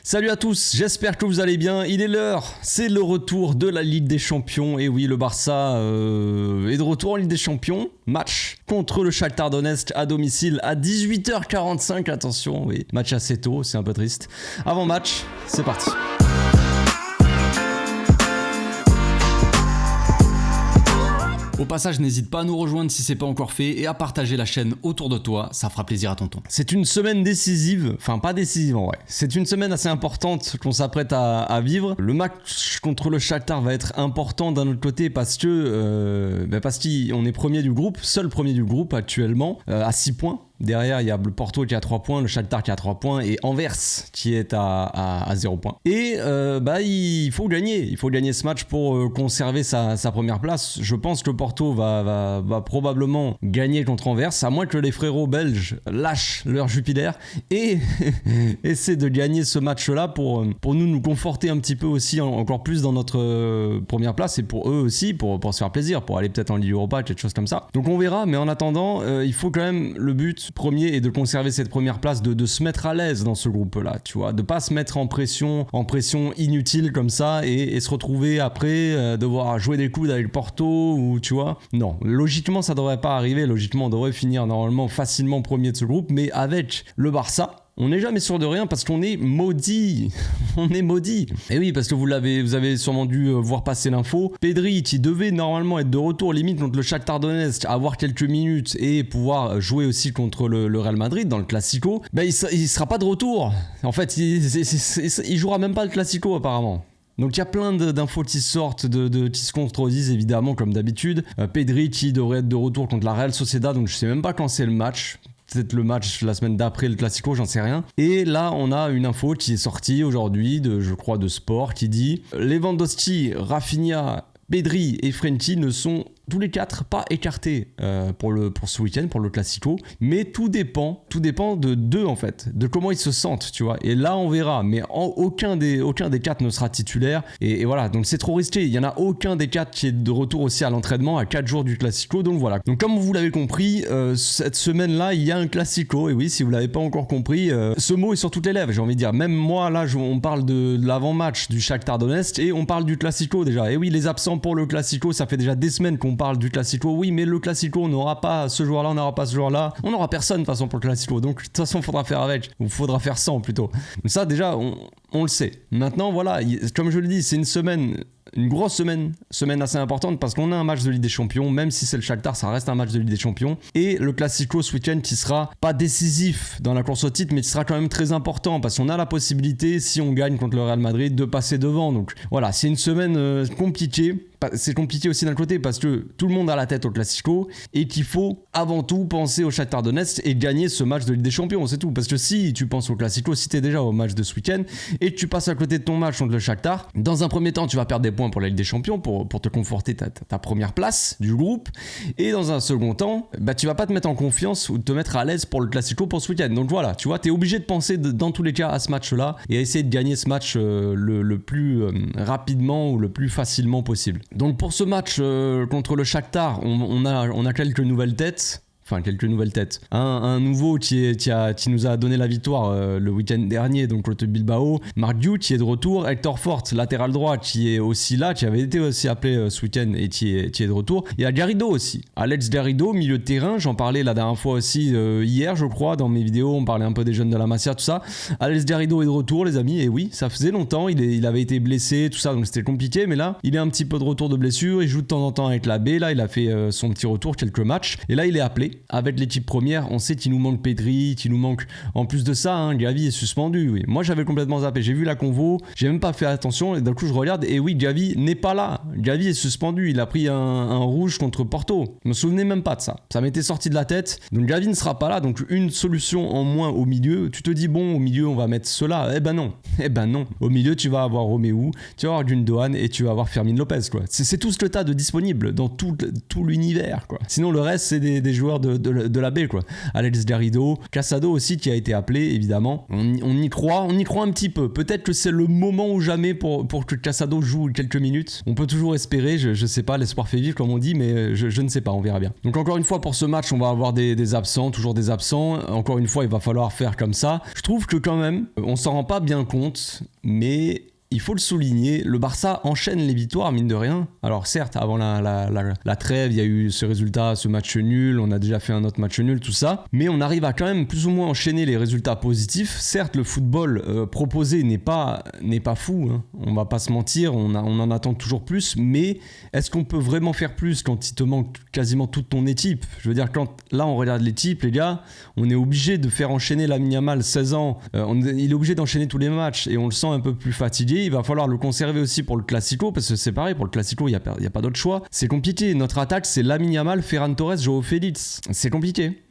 Salut à tous, j'espère que vous allez bien, il est l'heure, c'est le retour de la Ligue des Champions, et oui le Barça est de retour en Ligue des Champions, match contre le Shakhtar Donetsk à domicile à 18h45, attention, oui, match assez tôt, c'est un peu triste. Avant match, c'est parti. Au passage, n'hésite pas à nous rejoindre si c'est pas encore fait et à partager la chaîne autour de toi, ça fera plaisir à tonton. C'est une semaine décisive, enfin pas décisive en vrai, c'est une semaine assez importante qu'on s'apprête à vivre. Le match contre le Shakhtar va être important d'un autre côté parce qu'on est premier du groupe, seul premier du groupe actuellement, à 6 points. Derrière, il y a le Porto qui a 3 points, le Shakhtar qui a 3 points et Anvers qui est à 0 points. Et il faut gagner ce match pour conserver sa première place. Je pense que le Porto va probablement gagner contre Anvers, à moins que les frérots belges lâchent leur Jupiler et essaient de gagner ce match-là pour nous conforter un petit peu aussi encore plus dans notre première place et pour eux aussi, pour se faire plaisir, pour aller peut-être en Ligue Europa, quelque chose comme ça. Donc on verra, mais en attendant, il faut quand même le but premier est de conserver cette première place, de se mettre à l'aise dans ce groupe-là, tu vois, de pas se mettre en pression inutile comme ça et se retrouver après devoir jouer des coudes avec Porto ou tu vois. Non, logiquement ça devrait pas arriver, logiquement on devrait finir normalement facilement premier de ce groupe, mais avec le Barça, on n'est jamais sûr de rien parce qu'on est maudit. On est maudit. Et oui, parce que vous avez sûrement dû voir passer l'info. Pedri, qui devait normalement être de retour limite contre le Shakhtar Donetsk, avoir quelques minutes et pouvoir jouer aussi contre le Real Madrid dans le Classico, il sera pas de retour. En fait, il jouera même pas le Classico apparemment. Donc il y a plein d'infos qui sortent, qui se contredisent évidemment comme d'habitude. Pedri qui devrait être de retour contre la Real Sociedad, donc je sais même pas quand c'est le match. Peut-être le match la semaine d'après le Classico, j'en sais rien. Et là, on a une info qui est sortie aujourd'hui, je crois de Sport, qui dit Lewandowski, Rafinha, Pedri et Frenkie ne sont tous les 4 pas écartés pour ce week-end, pour le Classico, mais tout dépend de d'eux en fait, de comment ils se sentent, tu vois. Et là on verra, mais aucun des 4 ne sera titulaire et voilà, donc c'est trop risqué. Il y en a aucun des 4 qui est de retour aussi à l'entraînement à 4 jours du Classico, donc voilà. Donc comme vous l'avez compris, cette semaine-là il y a un Classico, et oui, si vous l'avez pas encore compris, ce mot est sur toutes les lèvres, j'ai envie de dire. Même moi là, on parle de l'avant-match du Shakhtar Donetsk et on parle du Classico déjà. Et oui, les absents pour le Classico, ça fait déjà des semaines qu'on parle du Classico. Oui, mais le Classico, on n'aura pas ce joueur-là, on n'aura pas ce joueur-là. On n'aura personne de toute façon pour le Classico. Donc de toute façon, il faudra faire avec. Ou il faudra faire sans plutôt. Mais ça, déjà, on le sait. Maintenant, voilà, comme je le dis, c'est une grosse semaine assez importante parce qu'on a un match de Ligue des Champions, même si c'est le Shakhtar, ça reste un match de Ligue des Champions. Et le Classico ce week-end qui sera pas décisif dans la course au titre, mais qui sera quand même très important parce qu'on a la possibilité, si on gagne contre le Real Madrid, de passer devant. Donc voilà, c'est une semaine compliquée. C'est compliqué aussi d'un côté parce que tout le monde a la tête au Classico et qu'il faut avant tout penser au Shakhtar Donetsk et gagner ce match de Ligue des Champions, c'est tout. Parce que si tu penses au Classico, si t'es déjà au match de ce week-end et que tu passes à côté de ton match contre le Shakhtar, dans un premier temps tu vas perdre des points pour la Ligue des Champions pour te conforter ta première place du groupe, et dans un second temps tu vas pas te mettre en confiance ou te mettre à l'aise pour le Classico pour ce week-end. Donc voilà, tu vois, t'es obligé de penser dans tous les cas à ce match-là et à essayer de gagner ce match le plus rapidement ou le plus facilement possible. Donc pour ce match contre le Shakhtar, on a quelques nouvelles têtes. Enfin, quelques nouvelles têtes. Un nouveau qui nous a donné la victoire le week-end dernier, donc contre Bilbao. Marc Guiu qui est de retour. Hector Fort, latéral droit, qui est aussi là, qui avait été aussi appelé ce week-end et qui est de retour. Il y a Garrido aussi. Alex Garrido, milieu de terrain. J'en parlais la dernière fois aussi hier, je crois, dans mes vidéos. On parlait un peu des jeunes de la Masia, tout ça. Alex Garrido est de retour, les amis. Et oui, ça faisait longtemps. Il avait été blessé, tout ça, donc c'était compliqué. Mais là, il est un petit peu de retour de blessure. Il joue de temps en temps avec la B. Là, il a fait son petit retour, quelques matchs. Et là, il est appelé. Avec l'équipe première, on sait qu'il nous manque Pedri, qu'il nous manque. En plus de ça, Gavi est suspendu. Oui. Moi, j'avais complètement zappé. J'ai vu la convo, j'ai même pas fait attention. Et d'un coup, je regarde et oui, Gavi n'est pas là. Gavi est suspendu. Il a pris un rouge contre Porto. Je me souvenais même pas de ça. Ça m'était sorti de la tête. Donc Gavi ne sera pas là. Donc une solution en moins au milieu. Tu te dis bon, au milieu, on va mettre cela. Eh ben non. Au milieu, tu vas avoir Roméo, tu vas avoir Gundogan et tu vas avoir Fermin Lopez. Quoi. C'est tout ce que tu as de disponible dans tout l'univers. Quoi. Sinon, le reste, c'est des joueurs de la baie, quoi. Alex Garrido, Casado aussi qui a été appelé, évidemment. On y croit un petit peu. Peut-être que c'est le moment ou jamais pour que Casado joue quelques minutes. On peut toujours espérer, je sais pas, l'espoir fait vivre comme on dit, mais je ne sais pas, on verra bien. Donc encore une fois, pour ce match, on va avoir des absents, toujours des absents. Encore une fois, il va falloir faire comme ça. Je trouve que quand même, on s'en rend pas bien compte, mais il faut le souligner, le Barça enchaîne les victoires, mine de rien. Alors certes, avant la trêve, il y a eu ce résultat, ce match nul, on a déjà fait un autre match nul, tout ça. Mais on arrive à quand même plus ou moins enchaîner les résultats positifs. Certes, le football proposé n'est pas fou, hein. On va pas se mentir, on en attend toujours plus. Mais est-ce qu'on peut vraiment faire plus quand il te manque quasiment toute ton équipe? Je veux dire, quand là on regarde l'équipe, les gars, on est obligé de faire enchaîner Lamine Yamal, 16 ans. Il est obligé d'enchaîner tous les matchs et on le sent un peu plus fatigué. Il va falloir le conserver aussi pour le Classico, parce que c'est pareil, pour le Classico, il n'y a pas d'autre choix. C'est compliqué. Notre attaque, c'est Lamine Yamal, Ferran Torres, Joao Félix. C'est compliqué.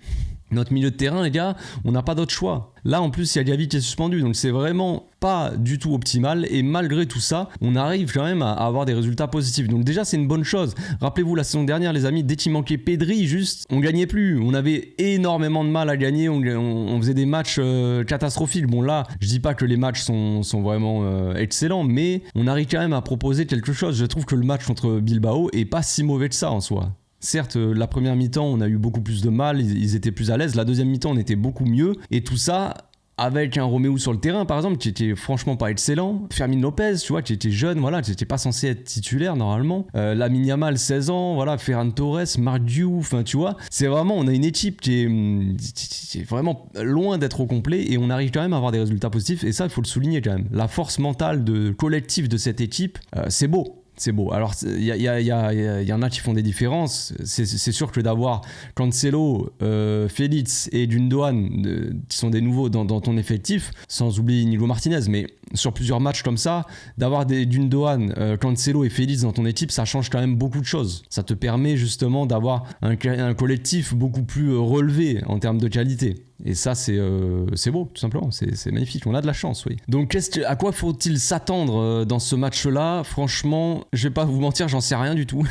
Notre milieu de terrain, les gars, on n'a pas d'autre choix. Là, en plus, il y a Gavi qui est suspendu, donc c'est vraiment pas du tout optimal. Et malgré tout ça, on arrive quand même à avoir des résultats positifs. Donc déjà, c'est une bonne chose. Rappelez-vous, la saison dernière, les amis, dès qu'il manquait Pedri, juste, on gagnait plus. On avait énormément de mal à gagner. On faisait des matchs catastrophiques. Bon, là, je dis pas que les matchs sont vraiment excellents, mais on arrive quand même à proposer quelque chose. Je trouve que le match contre Bilbao est pas si mauvais que ça en soi. Certes, la première mi-temps, on a eu beaucoup plus de mal, ils étaient plus à l'aise. La deuxième mi-temps, on était beaucoup mieux. Et tout ça avec un Roméo sur le terrain, par exemple, qui était franchement pas excellent. Fermin Lopez, tu vois, qui était jeune, voilà, qui était pas censé être titulaire normalement. Lamine Yamal, 16 ans, voilà, Ferran Torres, Marc Diouf, enfin, tu vois. C'est vraiment, on a une équipe qui est vraiment loin d'être au complet et on arrive quand même à avoir des résultats positifs. Et ça, il faut le souligner quand même. La force mentale collective de cette équipe, c'est beau. C'est beau. Alors, il y en a qui font des différences. C'est sûr que d'avoir Cancelo, Félix et Gundogan, qui sont des nouveaux dans ton effectif, sans oublier Inigo Martinez, mais sur plusieurs matchs comme ça, d'avoir des Gundogan, Cancelo et Félix dans ton équipe, ça change quand même beaucoup de choses. Ça te permet justement d'avoir un collectif beaucoup plus relevé en termes de qualité. Et ça, c'est beau, tout simplement. C'est magnifique. On a de la chance, oui. Donc, à quoi faut-il s'attendre dans ce match-là? Franchement, je vais pas vous mentir, j'en sais rien du tout.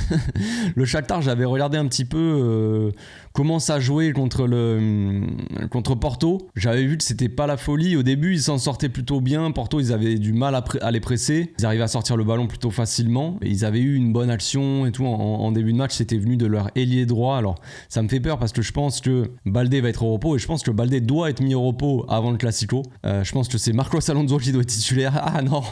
Le Shakhtar, j'avais regardé un petit peu comment ça jouait contre Porto. J'avais vu que c'était pas la folie. Au début, ils s'en sortaient plutôt bien. Porto, ils avaient du mal à les presser. Ils arrivaient à sortir le ballon plutôt facilement. Et ils avaient eu une bonne action et tout. En début de match, c'était venu de leur ailier droit. Alors, ça me fait peur parce que je pense que Baldé va être au repos et je pense que Baldé doit être mis au repos avant le Classico. Je pense que c'est Marcos Alonso qui doit être titulaire. Ah non.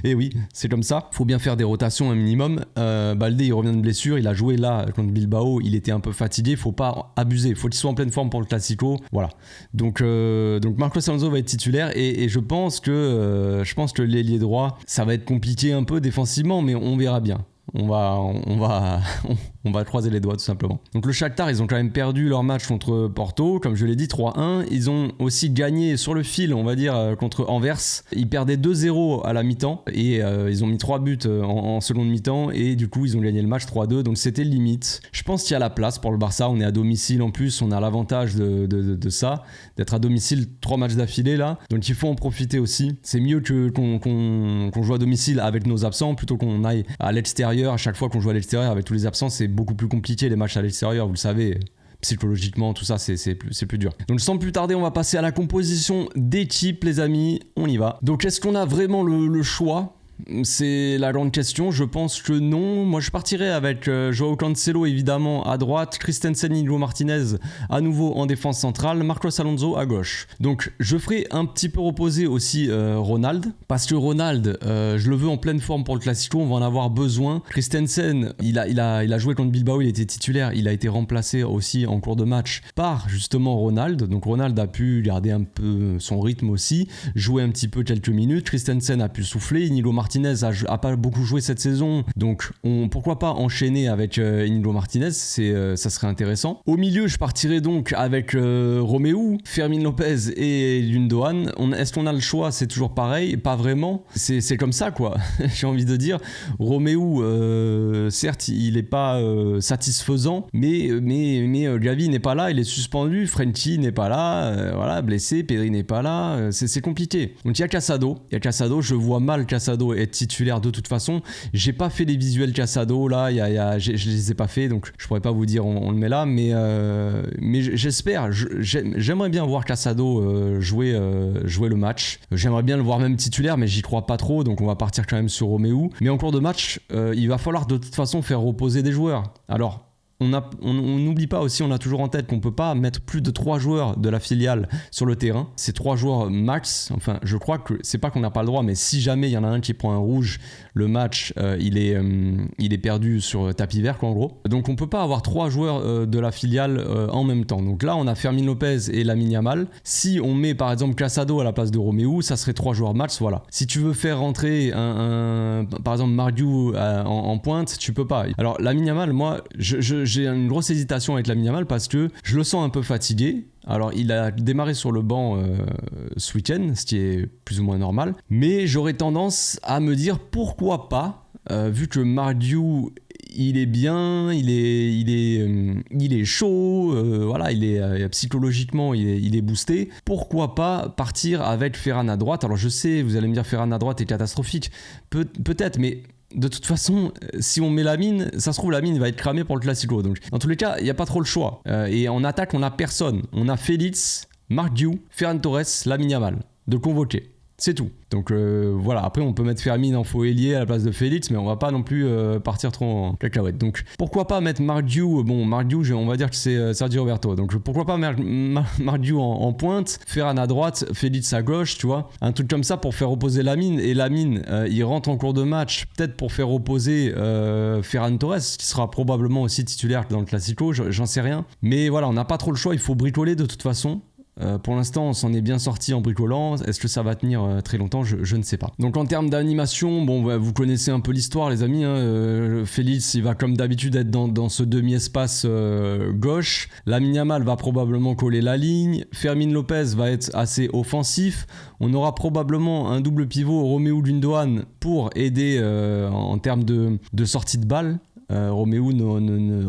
Et oui, c'est comme ça. Faut bien faire des rotations un minimum. Baldé, il revient de blessure. Il a joué là contre Bilbao. Il était un peu fatigué. Faut pas abuser. Faut qu'il soit en pleine forme pour le Classico. Voilà. Donc Marcos Alonso va être titulaire et je pense que l'ailier droit, ça va être compliqué un peu défensivement, mais on verra bien. On va croiser les doigts tout simplement. Donc le Shakhtar, ils ont quand même perdu leur match contre Porto, comme je l'ai dit, 3-1. Ils ont aussi gagné sur le fil, on va dire, contre Anvers. Ils perdaient 2-0 à la mi-temps et ils ont mis 3 buts en seconde mi-temps et du coup ils ont gagné le match 3-2, donc c'était limite. Je pense qu'il y a la place pour le Barça, on est à domicile en plus, on a l'avantage de ça, d'être à domicile 3 matchs d'affilée là, donc il faut en profiter aussi. C'est mieux qu'on joue à domicile avec nos absents plutôt qu'on aille à l'extérieur. À chaque fois qu'on joue à l'extérieur avec tous les absents, c'est beaucoup plus compliqué les matchs à l'extérieur, vous le savez. Psychologiquement, tout ça, c'est plus dur. Donc sans plus tarder, on va passer à la composition d'équipe, les amis. On y va. Donc est-ce qu'on a vraiment le choix ? C'est la grande question. Je pense que non. Moi, je partirais avec Joao Cancelo évidemment à droite, Christensen, Inigo Martinez à nouveau en défense centrale, Marcos Alonso à gauche. Donc, je ferai un petit peu reposer aussi Ronald, parce que Ronald, je le veux en pleine forme pour le Classico. On va en avoir besoin. Christensen, il a joué contre Bilbao, il était titulaire. Il a été remplacé aussi en cours de match par justement Ronald. Donc, Ronald a pu garder un peu son rythme aussi, jouer un petit peu quelques minutes. Christensen a pu souffler. Inigo Martinez a pas beaucoup joué cette saison, donc pourquoi pas enchaîner avec Inigo Martinez, ça serait intéressant. Au milieu, je partirais donc avec Roméo, Fermin Lopez et Gundogan. Est-ce qu'on a le choix? C'est toujours pareil, pas vraiment. C'est comme ça quoi. J'ai envie de dire, Roméo, certes, il est pas satisfaisant, mais Gavi n'est pas là, il est suspendu, Frenkie n'est pas là, voilà, blessé, Pedri n'est pas là, c'est compliqué. Donc il y a Casado, je vois mal Casado être titulaire de toute façon. J'ai pas fait les visuels Casado là, je les ai pas fait, donc je pourrais pas vous dire on le met là, mais j'espère, j'aimerais bien voir Casado jouer le match. J'aimerais bien le voir même titulaire, mais j'y crois pas trop, donc on va partir quand même sur Romeu. Mais en cours de match, il va falloir de toute façon faire reposer des joueurs. Alors, on n'oublie pas aussi, on a toujours en tête qu'on peut pas mettre plus de 3 joueurs de la filiale sur le terrain. C'est 3 joueurs max. Enfin, je crois que c'est pas qu'on n'a pas le droit, mais si jamais il y en a un qui prend un rouge, le match il est perdu sur tapis vert quoi, en gros. Donc on peut pas avoir 3 joueurs de la filiale en même temps. Donc là on a Fermin Lopez et Lamine Yamal. Si on met par exemple Casado à la place de Romeu, ça serait 3 joueurs max, voilà. Si tu veux faire rentrer par exemple Mardiou en pointe, tu peux pas. Alors Lamine Yamal, moi j'ai une grosse hésitation avec Lamine Yamal parce que je le sens un peu fatigué. Alors il a démarré sur le banc ce week-end, ce qui est plus ou moins normal, mais j'aurais tendance à me dire pourquoi pas, vu que Mardiou il est bien, il est chaud, voilà, psychologiquement il est boosté. Pourquoi pas partir avec Ferran à droite? Alors je sais, vous allez me dire Ferran à droite est catastrophique, peut-être, mais de toute façon, si on met Lamine, ça se trouve Lamine va être cramé pour le Classico. Donc dans tous les cas, il n'y a pas trop le choix. Et en attaque, on n'a personne. On a Félix, Mardiou, Ferran Torres, Lamine Yamal de convoquer. C'est tout. Donc voilà, après on peut mettre Fermin en faux ailier à la place de Félix, mais on va pas non plus partir trop en cacahuète. Donc pourquoi pas mettre Mardiou, on va dire que c'est Sergio Roberto. Donc pourquoi pas mettre Mardiou en pointe, Ferran à droite, Félix à gauche, tu vois. Un truc comme ça pour faire reposer Lamine. Et Lamine, il rentre en cours de match, peut-être pour faire reposer Ferran Torres, qui sera probablement aussi titulaire dans le Classico, j'en sais rien. Mais voilà, on n'a pas trop le choix, il faut bricoler de toute façon. Pour l'instant, on s'en est bien sorti en bricolant. Est-ce que ça va tenir très longtemps? Je ne sais pas. Donc en termes d'animation, vous connaissez un peu l'histoire, les amis. Félix, il va comme d'habitude être dans ce demi-espace gauche. Lamine Yamal va probablement coller la ligne. Fermin Lopez va être assez offensif. On aura probablement un double pivot, Romeu Gundogan, pour aider en termes de sortie de balle. Romeu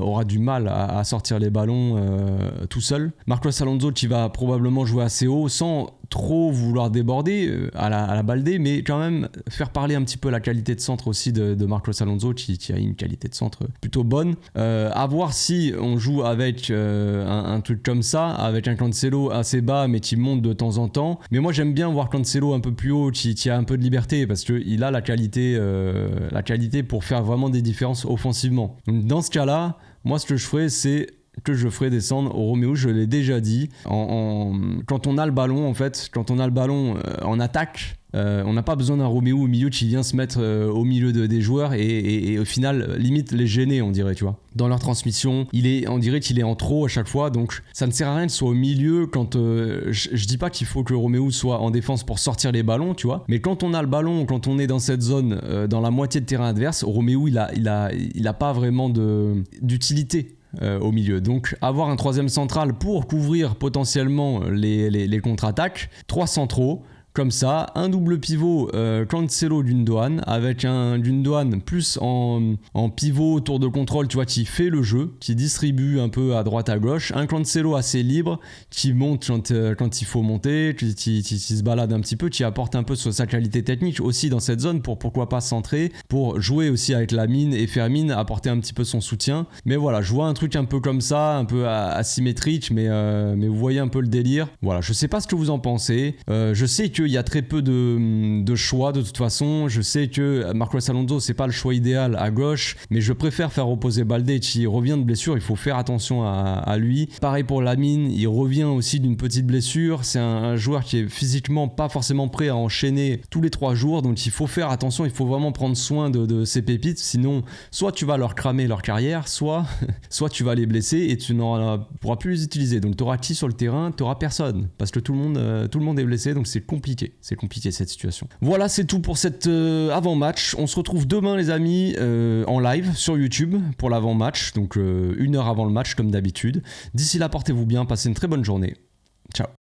aura du mal à sortir les ballons tout seul. Marcos Alonso qui va probablement jouer assez haut sans trop vouloir déborder à la Baldé, mais quand même faire parler un petit peu la qualité de centre aussi de Marcos Alonso qui a une qualité de centre plutôt bonne. À voir si on joue avec un truc comme ça, avec un Cancelo assez bas mais qui monte de temps en temps. Mais moi j'aime bien voir Cancelo un peu plus haut, qui a un peu de liberté parce qu'il a la qualité pour faire vraiment des différences offensivement. Donc dans ce cas-là, moi ce que je ferais c'est que je ferai descendre au Romeu, je l'ai déjà dit. Quand on a le ballon, en fait, en attaque, on n'a pas besoin d'un Romeu au milieu qui vient se mettre au milieu des joueurs et au final, limite les gêner, on dirait, tu vois. Dans leur transmission, on dirait qu'il est en trop à chaque fois, donc ça ne sert à rien qu'il soit au milieu quand... je dis pas qu'il faut que Romeu soit en défense pour sortir les ballons, tu vois, mais quand on a le ballon, quand on est dans cette zone, dans la moitié de terrain adverse, Romeu, il a pas vraiment d'utilité. Au milieu. Donc avoir un troisième central pour couvrir potentiellement les contre-attaques, 3 centraux, comme ça, un double pivot Cancelo Gundogan avec un Gundogan plus en pivot tour de contrôle, tu vois, qui fait le jeu, qui distribue un peu à droite à gauche, un Cancelo assez libre qui monte quand il faut monter, qui se balade un petit peu, qui apporte un peu sa qualité technique aussi dans cette zone pour pourquoi pas centrer, pour jouer aussi avec Lamine et Fermin, apporter un petit peu son soutien. Mais voilà, je vois un truc un peu comme ça, un peu asymétrique, mais vous voyez un peu le délire. Voilà, je sais pas ce que vous en pensez. Je sais qu'il y a très peu de choix de toute façon. Je sais que Marcos Alonso c'est pas le choix idéal à gauche, mais je préfère faire reposer Baldé qui revient de blessure. Il faut faire attention à lui. Pareil pour Lamine, il revient aussi d'une petite blessure. C'est un joueur qui est physiquement pas forcément prêt à enchaîner tous les 3 jours, donc il faut faire attention. Il faut vraiment prendre soin de ces pépites, sinon soit tu vas leur cramer leur carrière, soit tu vas les blesser et tu ne pourras plus les utiliser. Donc tu auras qui sur le terrain? Tu auras personne parce que tout le monde est blessé, donc c'est compliqué. C'est compliqué cette situation. Voilà, c'est tout pour cet avant-match. On se retrouve demain les amis en live sur YouTube pour l'avant-match, donc 1 heure avant le match comme d'habitude. D'ici là, portez-vous bien, passez une très bonne journée. Ciao.